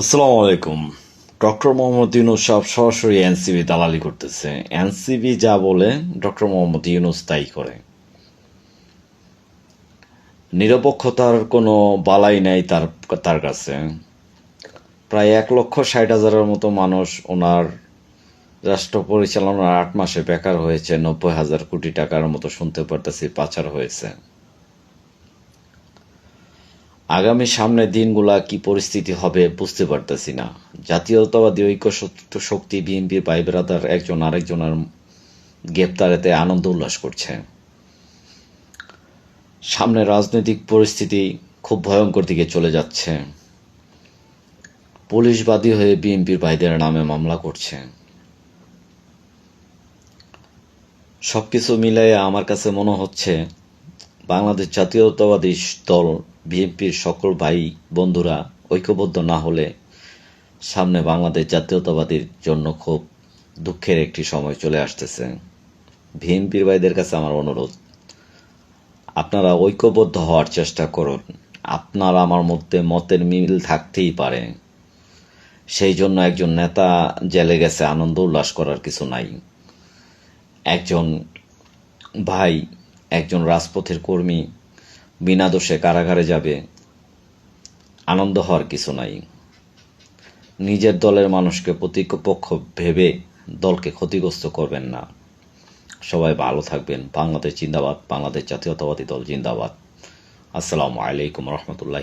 আসসালামু আলাইকুম। ডক্টর মোহাম্মদ ইউনূস সাহেব সরাসরি এনসিবি দালালি করতেছে। এনসিবি যা বলে ডক্টর মোহাম্মদ ইউনূস তাই করে। নিরপেক্ষতার কোনো বালাই নাই তার কাছে। প্রায় 1,60,000-এর মতো মানুষ ওনার রাষ্ট্র পরিচালনার 8 মাসে বেকার হয়েছে। 90,000 কোটি টাকার মতো শুনতে পারতেছি পাচার হয়েছে। আগামী সামনের দিনগুলা কি পরিস্থিতি হবে বুঝতে পারতেছি না। জাতীয়তাবাদী ঐক্য শক্তি বিএনপির ভাই ব্রাদার একজন আরেকজনের গ্রেপ্তারেতে আনন্দ উল্লাস করছে। সামনে রাজনৈতিক পরিস্থিতি খুব ভয়ঙ্কর দিকে চলে যাচ্ছে। পুলিশ বাদী হয়ে বিএনপির ভাইদের নামে মামলা করছে। সবকিছু মিলাইয়া আমার কাছে মনে হচ্ছে বাংলাদেশ জাতীয়তাবাদী দল বিএনপির সকল ভাই বন্ধুরা ঐক্যবদ্ধ না হলে সামনে বাংলাদেশ জাতীয়তাবাদীর জন্য খুব দুঃখের একটি সময় চলে আসতেছে। বিএনপির ভাইদের কাছে আমার অনুরোধ, আপনারা ঐক্যবদ্ধ হওয়ার চেষ্টা করুন। আপনার আমার মধ্যে মতের মিল থাকতেই পারে, সেই জন্য একজন নেতা জেলে গেছে আনন্দ উল্লাস করার কিছু নাই। একজন ভাই, একজন রাজপথের কর্মী বিনা দোষে কারাগারে যাবে, আনন্দ হওয়ার কিছু নাই। নিজের দলের মানুষকে প্রতিপক্ষ ভেবে দলকে ক্ষতিগ্রস্ত করবেন না। সবাই ভালো থাকবেন। বাংলাদেশ জিন্দাবাদ, বাংলাদেশ জাতীয়তাবাদী দল জিন্দাবাদ। আসসালামু আলাইকুম রহমতুল্লাহ।